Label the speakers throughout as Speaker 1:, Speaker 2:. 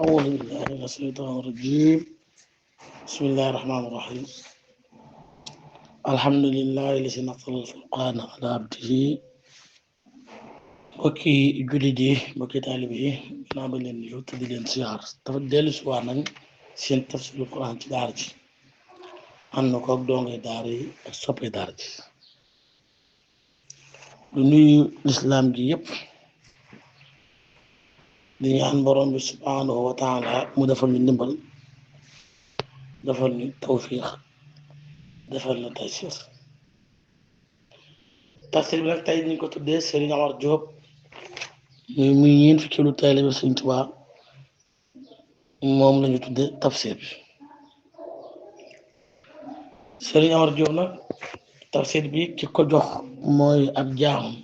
Speaker 1: أعوذ بالله من الشيطان الرجيم بسم الله الرحمن الرحيم الحمد لله الذي نزل الفرقان على عبده mbokki jullit yi mbokki taalibe yi naa ba leen yow te di leen siyaar dafa dellu si waat nañ seen tafsirul Quran ci daara ji ànd na ko ak dongay daara yi ak soppe daara ji du nuyu lislaam ji yépp di ñaan borom bi subhanahu wa taala mu defal ñu ndimbal defal ñu tawfiix defal na taysir tafsir bi nag tey ñu ko tuddee Serigne Omar Diop muy ñeent fukki lu taalibe Sëriñ Tuubaa moom lañu tuddee tafsir bi Serigne Omar Diop nag tafsir bi ki ko jox mooy ab jaamam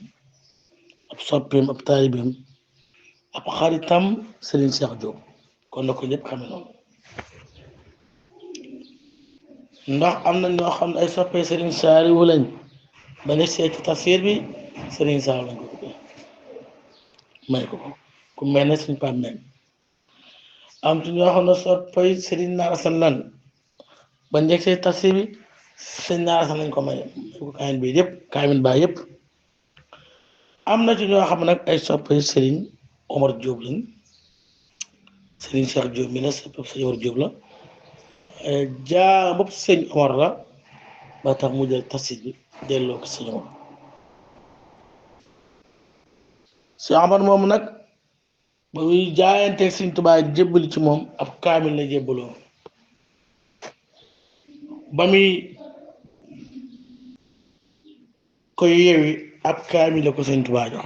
Speaker 1: ab soppeem ab taalibeem ab xaritam Serigne Cheikh Diop kon la ko ñëpp xame noonu ndax am na ñoo xam ne ay soppee Serigne Saaliwu lañ ba ne seeti tafsir bi Serigne Saaliwu lañ ko tuddee may ko ku mel ne suñu pam mel am ci ñoo xam ne soppay Serigne Naar Asan lan ba njëkk seeti tafsir bi Serigne Naar Asan lañ ko may ko kaamin bi yëpp kaamin baa yëpp am na ci ñoo xam ne nag ay soppay Serigne Omar Diop lañ Serigne Cheikh Diop mi la soppay Serigne Omar Diop la jaa bopp sëñ Omar la ba tax mu jël tafsir bi delloo ko sëñ Omar sëñ Omar moom nag ba muy jaayanteeg Sëñ Tuubaa jébbali ci moom ab kaamil la jébbaloo ba muy koy yeewi ab kaamil la ko Sëñ Tuubaa jox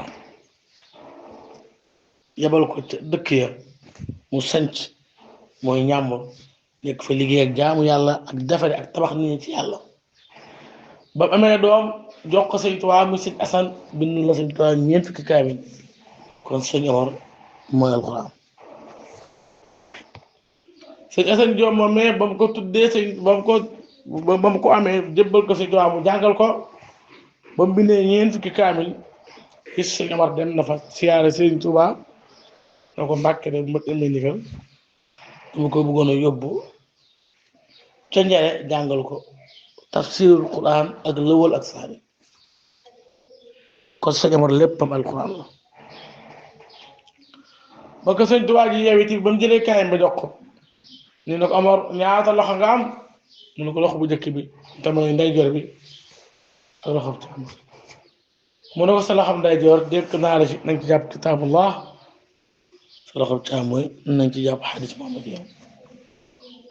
Speaker 1: yebal ko ca dëkk ya mu sanc mooy ñàmbur nekk fa liggéey ak jaamu yàlla ak defare ak tabax nit ñi ci yàlla ba mu amee doom jox ko Sëñ Tuubaa muy Sëñ Asan bind la Sëñ Tuubaa ñeent fukki kaamil kon Sëñ Omar mooy alxuraan Sëñ Asan Jóob moom mais ba mu ko tuddee ba mu ko amee jébbal ko Sëñ Tuubaa mu jàngal ko ba mu bindee ñeent fukki kaamil gis Sëñ Omar dem na fa siyaare Sëñ Tuubaa na ko Mbàkke de ma ëllëg ndigal dama ko bëggoon a yóbbu ca njare jàngal ko tafsirul Quran ak lëwal ak saani kon Sëñ Omar léppam alquran la ba ko Sëñ Tuubaa ji yeewiti ba mu jëlee kaayam ba jox ko ni ne ko Omar ñaata loxo nga am mu ne ko loxo bu njëkk bi te mooy ndeyjoor bi ak loxo bu mu ne ko sa loxo ndeyjoor dégg naa la fi nañ ci jàpp kitaabullah sa loxo càmmooñ nañ ci jàpp xadis Muhammad yow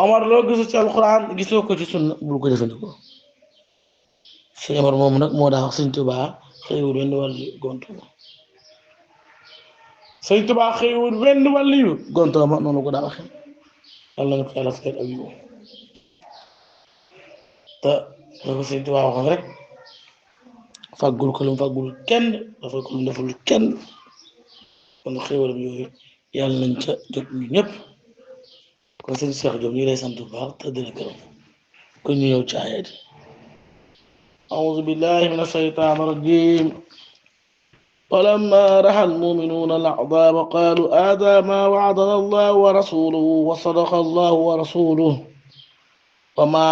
Speaker 1: Omar loo gisu ci alquran gisoo ko ci sunna bul ko jëfandikoo Sëñ Omar moom nag moo daa wax Sëñ Tuubaa xëywul wenn wàllu gontuma Sëñ Tuubaa xëywul wenn wàllu yu gontuma noonu ko daa waxee yàlla na ko yàlla fayal ak yiw te la ko Sëñ Tuubaa waxoon rek fàggul ko lu mu fàggul kenn dafa ko lu mu deful kenn kon xëywalam yooyu yàlla nañ ca jot ñu ñëpp kon Sëñ Cheikh Diop ñu lay sant bu baax te dina gërëm kon ñu ñëw ci aaya di أعوذ بالله من الشيطان الرجيم ولما رأى المؤمنون الأحزاب قالوا هذا ما وعدنا الله ورسوله وصدق الله ورسوله وما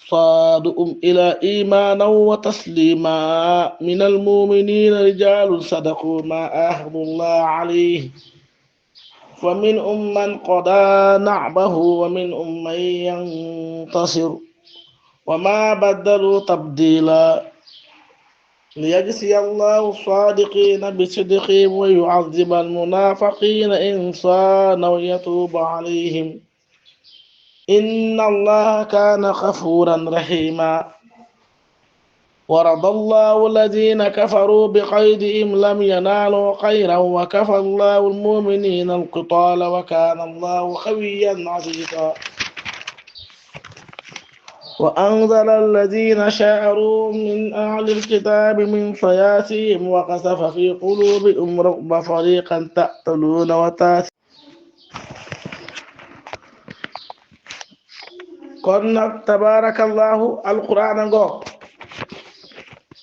Speaker 1: صادهم إلى إيمانا وتسليما من المؤمنين رجال صدقوا ما عاهدوا الله عليه فمنهم من قضى نحبه ومنهم من ينتصر وما بدلوا تبديلا ليجزي الله الصادقين بصدقهم ويعذب المنافقين إن صانوا ويتوب عليهم إن الله كان غفورا رحيما ورضى الله الذين كفروا بقيدهم لم ينالوا خيرا وكفى الله المؤمنين القتال وكان الله قويا عزيزا وأنزل الذين شاءوا من أهل الكتاب من صياصيهم وقذف في قلوبهم الرعب فريقا تقتلون وتاسرون kon nag tabarakallahu alquran ngoog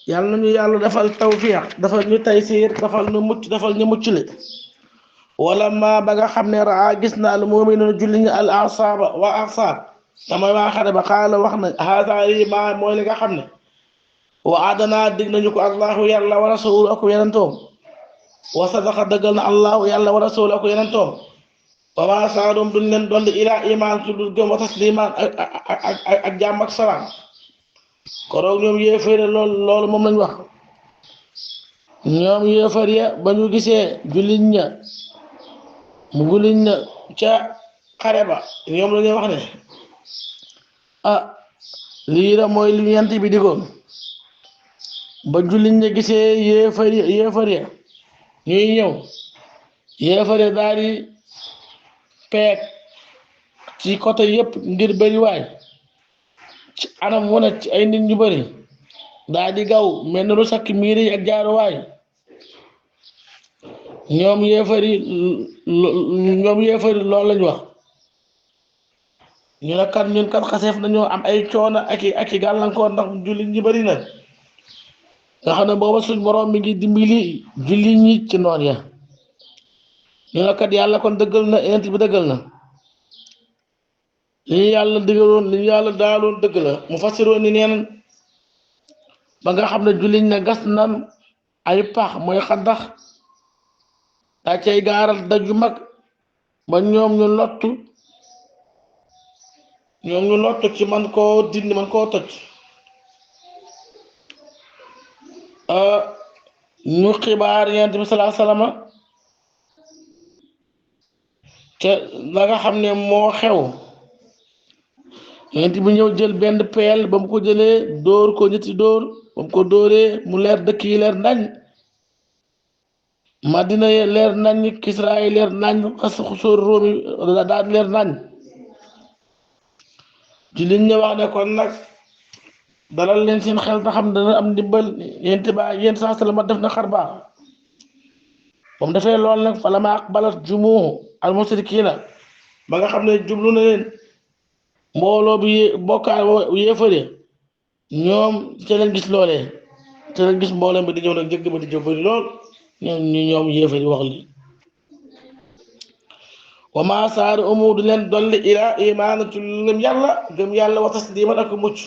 Speaker 1: yàlla nañu yàlla defal tawfiq defal ñu taysir defal ñu mucc defal ñu muccule wala ma ba nga xam ne raa gis na al mu'minuna julli ñi al asaaba waa asaab tamay waa xare ba xaala wax na haada lii maa mooy li nga xam ne wa adana dig nañu ko allahu yàlla wa rasuluhu ak yenentoom wa sadaqa dëggal na allahu yàlla wa rasuluhu ak yenentoom wa ma saadum duñ leen dolli ila iman ci dul gëm wa tasliman ak jàmm ak salaam koroog ñoom yéefare loolu moom lañ wax ñoom yéefar ya ba ñu gisee jullit ña ca xare ba ñoom la ñuy wax ne lii da mooy li yent bi digoon ba jullit ña gisee yéefar ya ñuy ñëw yéefar ya daal di peeg ci côté yépp ngir bëri waay ci anam wane ci ay nit ñu bëri daal di gaw mel na lu sakki miiri ak jaaruwaay ñoom yéefari loolu lañ wax ñu ne kat ñun kat xaseef nañoo am ay coono ak i gàllankoor ndax jullit ñi bëri na nga xam ne booba suñ borom mi ngi dimbali jullit ñi ci noon ya ñu ne kat yàlla kon dëggal na yent bi dëggal na li ñu yàlla digaloon li ñu yàlla daaloon dëgg la mu fasiroon ni neen ba nga xam ne jullit ne gas nan ay pax mooy xaddax daa cay gaaral daju mag ba ñoom ñu lottu ci man koo dindi man koo toj ñu xibaar yonent bi sallallahu alayhi wasallam te la nga xam ne moo xew yonent bi ñëw jël benn peel ba mu ko jëlee dóor ko ñetti dóor ba mu ko dóoree mu leer dëkk yi leer nañ Madina yi leer nañ Kisra yi leer nañ xasóor Róomi daal leer nañ ci liñ ñu wax ne kon nag dalal leen seen xel te xam dana am ndimbal yéen saa salama def na xar baax ba mu defee lool nag fa lama aqbalat jumuuhu al musrikiina ba nga xam ne jublu na leen mbooloo bi bokkaar yéefare ñoom ca leen gis loolee ca leen gis mbooloo bi di ñëw nag jëgg ba di jëw bëri lool ñoom yéefare wax li wa ma saari umu du leen dolli ila imaana ci gëm yàlla wa tasliman ak mucc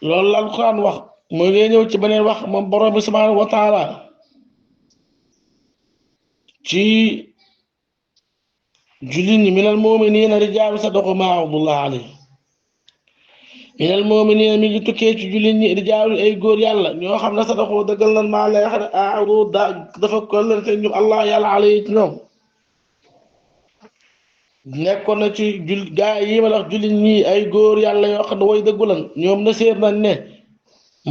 Speaker 1: loolu la Alxuraan wax mooy ngay ñëw ci beneen wax moom borom bi subhanahu wa taala ci jullit ñi minal mu'miniina rijaalun sadaqu maa ahadullah alayhi minal mu'miniina mi ngi tukkee ci jullit ñi rijaalun ay góor yàlla ñoo xam ne sadaqu dëggal nan maa lay wax ne ahadu dafa kollante ñu Allah yàlla alayhi ci ñoom nekkoon na ci gaa yi ma la wax jullit ñi ay góor yàlla yoo xam ne way dëggu lan ñoom na seet nañ ne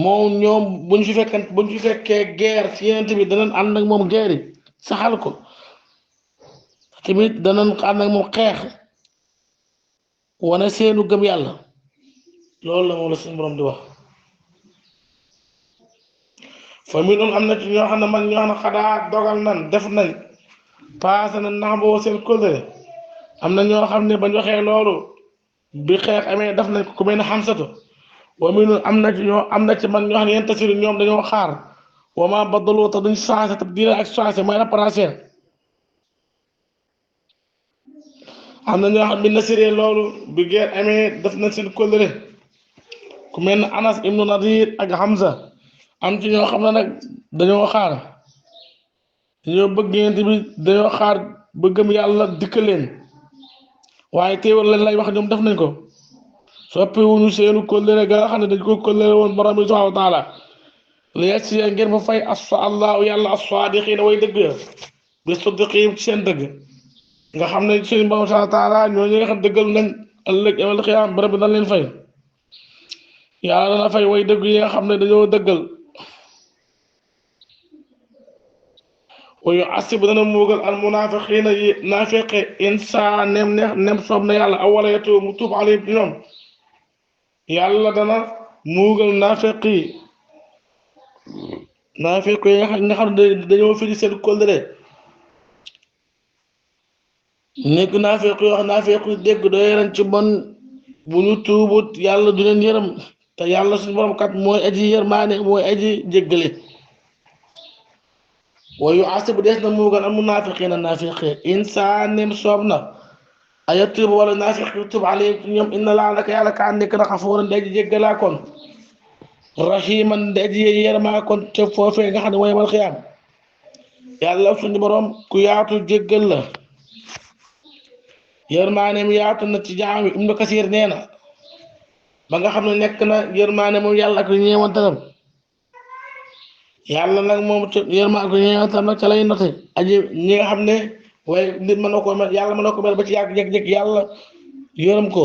Speaker 1: moom ñoom buñ fi fekkee guerre ci yeneen bi danañ ànd ak moom guerre yi saxal ko tamit danañ ànd ak moom xeex wane seenu gëm yàlla loolu la moom la suñu borom di wax fa mi noonu am na ci ñoo xam ne man ñoo xam ne xadaa dogal nan def nañ paase na nax boo seen kóllëre am na ñoo xam ne bañ waxee loolu bi xeex amee def nañ ko ku mel ne xamsatu wa mi noonu am na ci man ñoo xam ne yéen tasiru ñoom dañoo xaar wa ma baddalu te duñ changé te dina ak changé mooy réparation am na ñoo xam bi nasiree loolu bi guerre amee def nañ seen kóllëre ku mel ne Anas ibnu Nadir ak Hamza am ci ñoo xam ne nag dañoo xaar dañoo bëgg yent bi dañoo xaar bëggam yàlla dikk leen waaye teewal leen lay wax ñoom def nañ ko soppiwuñu seenu kóllëre ga nga xam ne dañ ko kóllëre woon borom bi subhanahu wa taala li yegsi ngir mu fay allahu yàlla as-saadiqiina way dëgg ya bi sidqihim ci seen dëgg nga xam ne suñu borom subhanahu wa taala ñoo ñi nga xam dëggal nañ ëllëg yawmal qiyaam borom bi dañ leen fay yàlla dana fay way dëgg yi nga xam ne dañoo dëggal wa yu'assibu dana muugal al munaafiqiina yi naafiqe insa nem soob na yàlla awala yatu mu tuub alayhim ci ñoom yàlla dana muugal naafiq yi nga xam ne dañoo firi seen kóllëre nekk naafiq yoo xam naafiq dégg doy ren ci bon bu ñu tuubut yàlla du leen yërëm te yàlla suñu borom kat mooy aji yërmaane mooy aji jéggale wa yu'asibu des na muugal al munafiqina nafiqi insaan nim soob na ayatub wala nafiq tub alayhim ñoom inna laa naka yàlla ka nekk na xafuuran daji jéggalaa kon rahiman daji yërmaa kon ca foofee nga xam ne mooy yawmal xiyaam yàlla suñu borom ku yaatu jéggal la yërmaaneem yaatu na ci jaam yi Ibnu Kasiir nee na ba nga xam ne nekk na yërmaane moom yàlla ak ñeewantalam yàlla nag moom yërmaane ak ñeewantalam nag ca lay note aji ñi nga xam ne waaye nit mën na ko mel yàlla mën na ko mel ba ci yàgg jékki-jékki yàlla yërëm ko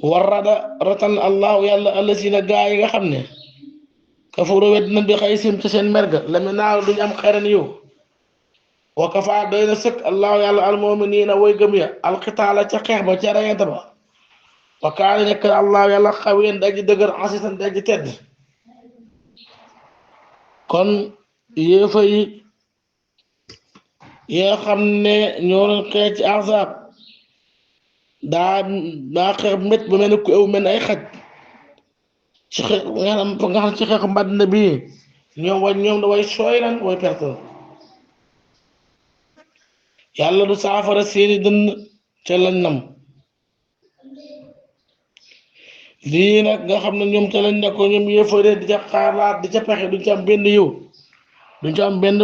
Speaker 1: warada ratan allahu yàlla allasina gaa yi nga xam ne kafaru wedd nañ bi xaysim ci seen merga la mi naaw duñu am xeran yiw wa kafa doy na sëkk allahu yàlla almuminina way gëm ya alxitaala ca xeex ba ca rayante ba wa kaana nekk allahu yàlla xaween daji dëgër asisan daji tedd kon yéefa yi nga xam ne ñoo doon xeex ci ahzab daa xeex mét ba mel ni ku ew mel ni ay xaj ci xeex nga xam ci xeexu Madina bii ñoom da way sooy lan way perte yàlla du saafara seeni dënn ca lañ nam lii nag nga xam ne ñoom ca lañ nekkoon ñoom yéefare di ca xaaraat di ca pexe duñ ci am benn yiw duñ ci am benn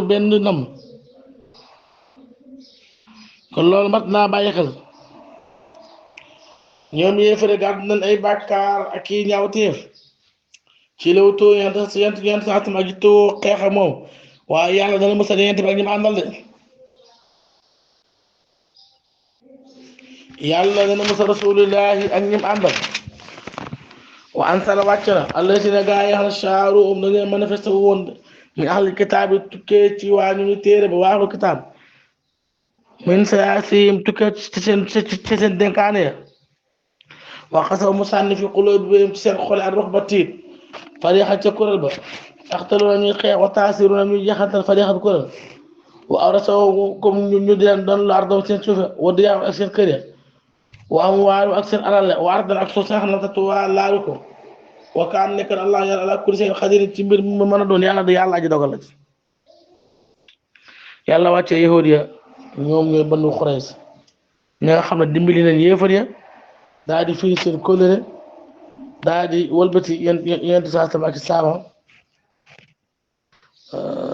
Speaker 1: nam kon loolu mat naa bàyyi xel ñoom yéefare gàddu nañ ay bàkkaar ak i ñaawteef ci law too yent saatam ak too xeexa moom waaye yàlla dana mësa yent bi ak ñi mu àndal de yàlla dana mësa rasulillahi ak ñi mu àndal wa ansala wàcc na allasina gaa yi xam shaaru dañu manifesté woon min ahli kitaab yi tukkee ci waa ñu téere ba waa ahlu kitaab min sayaasihim tukkee ci seen dénkaane ya wa xasaw mu sànni fi quluubihim ci seen xol ak rox ba tiit fariixa ca kuréel ba axtalu na ñuy xeex wa taasiru na ñuy jaxantal fariixa kuréel wa awrasaw comme ñu di leen doon lu ardaw seen suufe wa diyaam ak seen kër ya wa amwaalu ak seen alal wa ardan ak suuf sax na tatuwaa laalu ko wa kaan nekk na allah yàlla ala kulli shay'in xadir ci mbir mu mën a doon yàlla aji dogal la ci yàlla wàccee yahuud ya ñoom ñooy Banu Qurayza ñi nga xam ne dimbali nañ yéefar ya daa di firi seen kóllëre daa di wëlbati yent saa sama ak saaba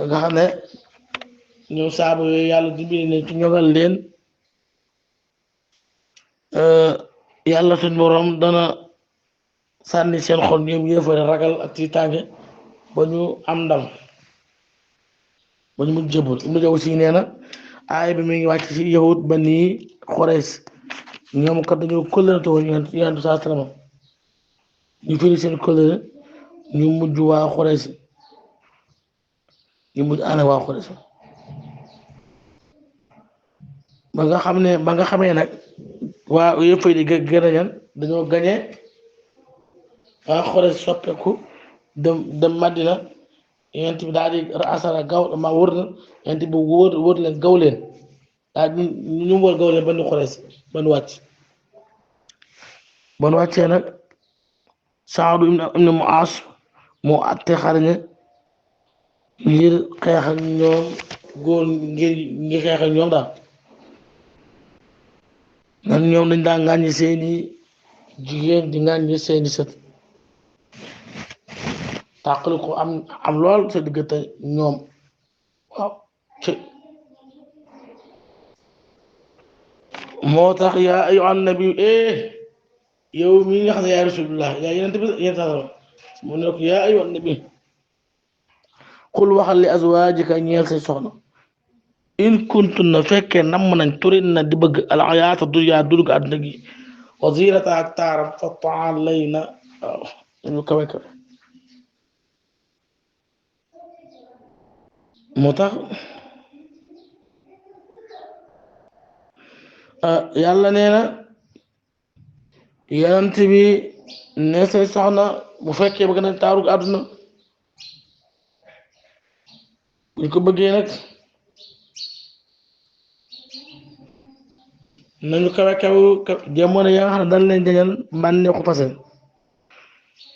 Speaker 1: nga xam ne ñoom saaba yooyu yàlla dimbali nañ ci ñogal leen yàlla suñ borom dana sànni seen xol ñoom yéefar ragal ak tiitaange ba ñu am ndam ba ñu mujj jëbul Ibnu Jawzi nee na aaya bi mi ngi wàcc ci yahud Bani Qurayza ñoom kat dañoo kóllërante woon yonent saa sallam ñu firi seen kóllëre ñu mujj waa Qurayza ñu mujj ànd ak waa Qurayza ba nga xamee nag waa yëpp di gën a ñan dañoo gañe waa Qurayza soppeeku dem Madina yonent bi daal di asara gaw ma wër na yonent bi wër leen gaw leen daal ñu wër gaw leen Bani Qurayza ban wàccee nag Saadu ibn Muaas moo àtte xarañe ngir xeex ak ñoom góor ngir xeex ak ñoom daal nan ñoom dañ daa ŋàññi seeni jigéen di ŋàññi seeni sët tàqali ko am lool sa diggante ñoom waaw ci moo tax yaa ayyuhan nabi yow mi nga xam ne yaa rasulullah yaa yenente bi yéen sa mu ne ko yaa ayyuhan nabi qul waxal li azwaajika ñeel say soxna in kuntunna fekkee namm nañ turin na di bëgg al hayaata dunya dund àdduna gi wa zinata ak taaram fa ta'aalayna waaw lu kawe kawe moo tax yàlla nee na yonent bi ne say soxna bu fekkee bëgg nañ taaru àdduna buñ ko bëggee nag nañu kawe jamono yaa nga xam ne dañ leen jañal mbànneexu fase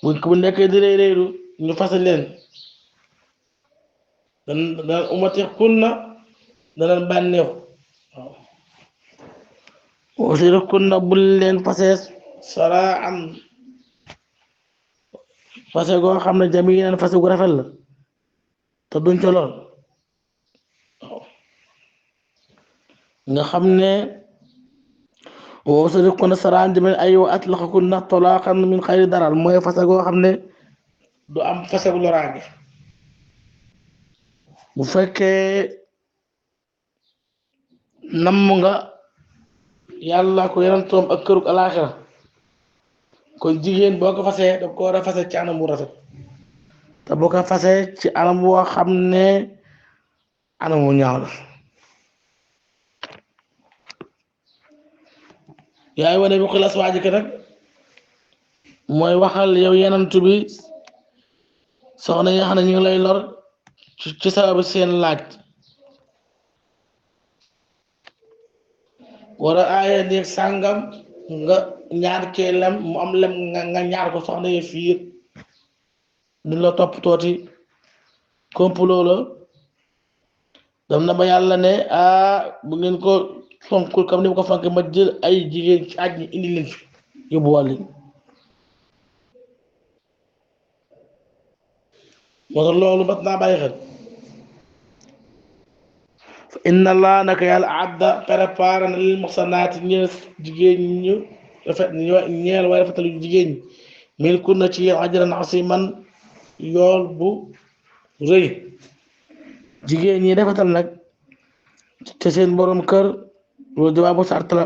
Speaker 1: buñ ko bu nekkee di réeréeru ñu fase leen dana umati kunna dana bànneexu waaw wasiri kunna bul leen fase sara am fase goo xam ne jamilan fase gu rafet la te duñ ca lool waaw nga xam ne wasiri kunna sara am jamilan ay wa atlaqakunna talaqan min xayri daral mooy fase goo xam ne du am fase gu loraange bu fekkee namm nga yàlla ko yarantoom ak kërug alaaxira kon jigéen boo ko fasee daf ko war a fase ci anam bu rafet te boo ko fasee ci anam boo xam ne anam bu ñaaw la yaay wane bi xilaas waaji ke nag mooy waxal yow yenantu bi soxna yi nga xam ne ñu ngi lay lor ci sababu seen laaj wara aaya néeg sàngam nga ñaar kee lem mu am lem nga ñaar ko soxna yi fii duñ la topp tooti complot la dem na ba yàlla ne bu ngeen ko fonkul comme ni mu ko fonk ma jël ay jigéen ci aj ñi indi leen fi yóbbu wàll moo tax loolu mat naa bàyyi xel inna allah naka yàlla adda préparé na lil muxsanaati ñeel jigéen ñu rafet ñeel waaye rafetalu jigéen ñi mil kun na ci yéen ajran asiman yool bu rëy jigéen ñi rafetal nag te seen borom kër loolu jawaabu sart la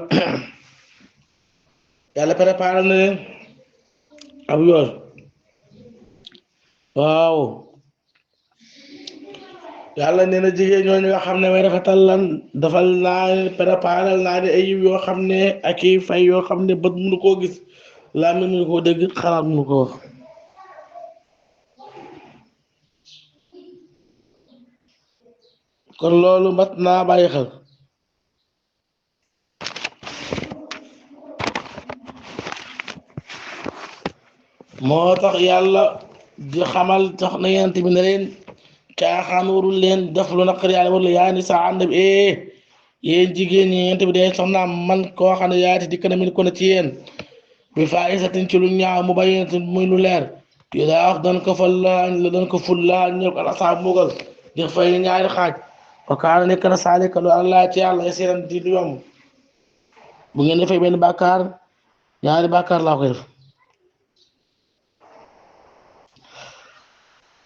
Speaker 1: yàlla préparé na leen ab yool waaw yàlla nee na jigéen ñooñu nga xam ne may rafetal lan dafal naa préparal naa di ay yiw yoo xam ne ak i fay yoo xam ne bët mënu koo gis laa mënu koo dégg xalaat mënu ko wax kon loolu mat naa bàyyi xel moo tax yàlla di xamal tax na yent bi ne leen caaxaan warul leen def lu naqari yàlla warul yaa ni sa ànd bi yéen jigéen ñi yent bi day soxnaam man koo xam ne yaati dikk na min ko na ci yéen bi faahisatin ci lu ñaaw mu bayyinatin muy lu leer yu daa wax dan ko dan ko fulla ñëw ko alasaab mbugal di fay ñaari xaaj wa kaana nekk na saalika lu Allah ci yàlla yasiran di lu yomb bu ngeen defee benn bàkkaar ñaari bàkkaar laa koy def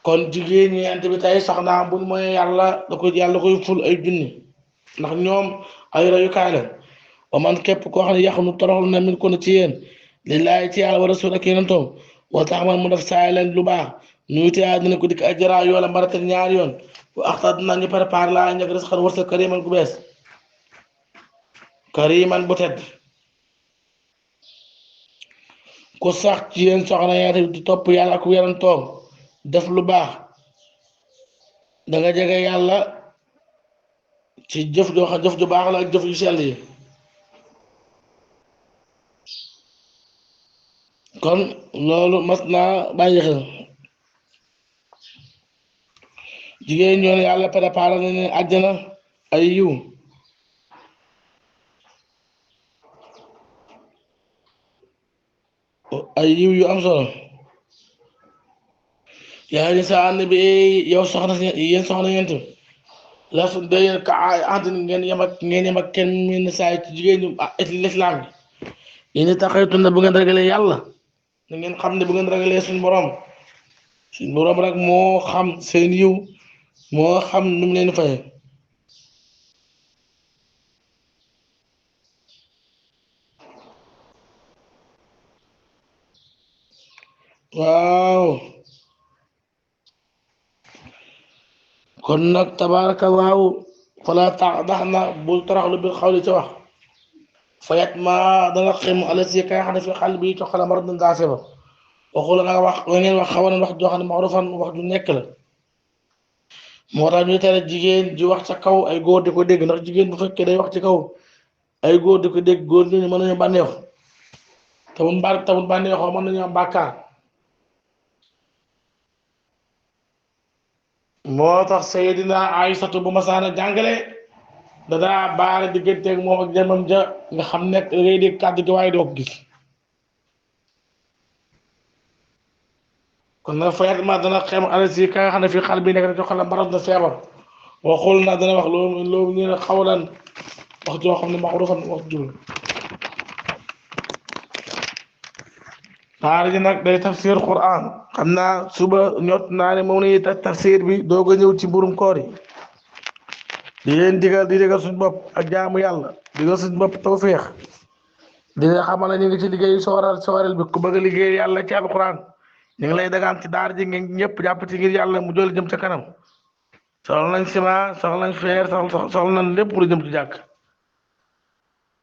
Speaker 1: kon jigéen ñi yent bi tey soxnaam buñ mooy yàlla yàlla koy ful ay junni ndax ñoom ay royukaay la wa man képp koo xam ne yaxnu toroxlu na min ko na ci yéen lillaahi ci yàlla wa rasul ak yenentoom wa taxamal mu def saay leen lu baax nuyutea dina ko dikk ajra yoola mbarate ñaari yoon wa axta dina ñu préparé laa njëkk risqan wërsëg kariman gu bees kariman bu tedd ku sax ci yéen soxna yent bi di topp yàlla ak yenentoom def lu baax da nga jege yàlla ci jëf joo xam jëf ju baax la ak jëf yu sell yi kon loolu mas naa bàyyi xel jigéen ñoon yàlla préparé na ne àjjana ay yiw yu am solo yaa ngi sa ànd bi yow soxna yéen soxna yent la su dee ka ànd ngeen yem ak kenn mel ni saa ci jigéen ñu lislaam bi yéen taxaytu na bu ngeen ragalee yàlla na ngeen xam ne bu ngeen ragalee suñu borom rek moo xam seen yiw moo xam nu mu leen faye waaw kon nag tabaarakallaahu fala tax na bul toroxlu bil xawli ca wax fayat ma dana xim alasi kay xam ne fi xal bi coxala mar dun daa feebar waxula nga wax nga ngeen wax xawanan wax joo xam ne maxrufan wax ju nekk la moo tax ñu tere jigéen ji wax ca kaw ay góor di ko dégg ndax jigéen bu fekkee day wax ci kaw ay góor di ko dégg góor ñooñu mën nañu bànneexu tamul bànneexoo mën nañu am bàkkaar moo tax Seydina Aysatu bu masaana jàngale danaa baare digganteeg moom ak jëmam ja nga xam ne ngay dégg kàddu gi waaye doo ko gis kon nag fayat ma dana xem alasi ka nga xam ne fii xal bi nekk na ci xolam baras na feebar waxul na dana wax loolu ñu ne xawlan wax joo xam ne maxrufan wax jul taar ji nag day tafsir Qur'an xam naa suba ñot naa ne moom lañuy tafsir bi doog a ñëw ci mburum koor yi di leen digal suñu bopp ak jaamu yàlla digal suñu bopp tawféex di leen xamal ne ñu ngi ci liggéey sooreel bi ku bëgg a liggéey yàlla ci alquran ñu ngi lay dagaan ci daar ji ngeen ñëpp jàpp ci ngir yàlla mu jël jëm ca kanam soxla nañ ciment soxla nañ fer soxla nañ lépp lu jëm ci jàkk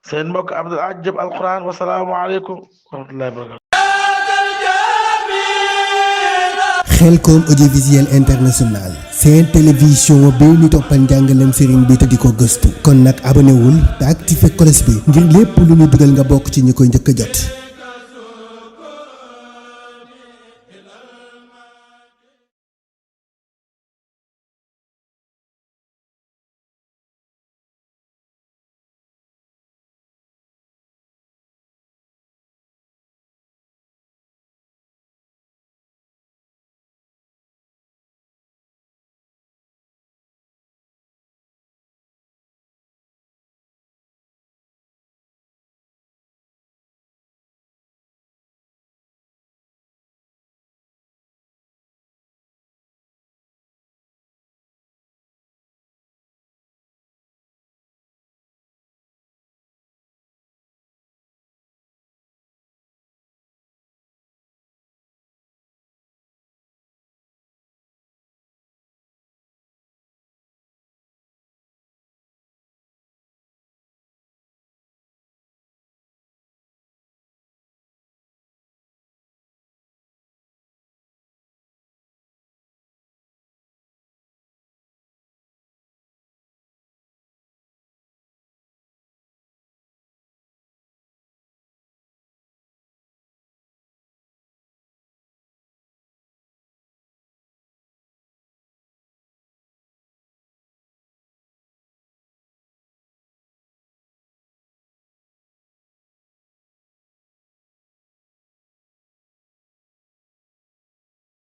Speaker 1: seen mbokk Abdul Aziz Diop alquran wasalaamu aleykum wa rahmatullahi wa barakatu
Speaker 2: Khelcom audiovisuel international seen télévision bi ñu toppal njàngaleem sëriñ bi te di ko gëstu kon nag abonné wul te activé cloche bi ngir lépp lu ñu dugal nga bokk ci ñi koy njëkk a jot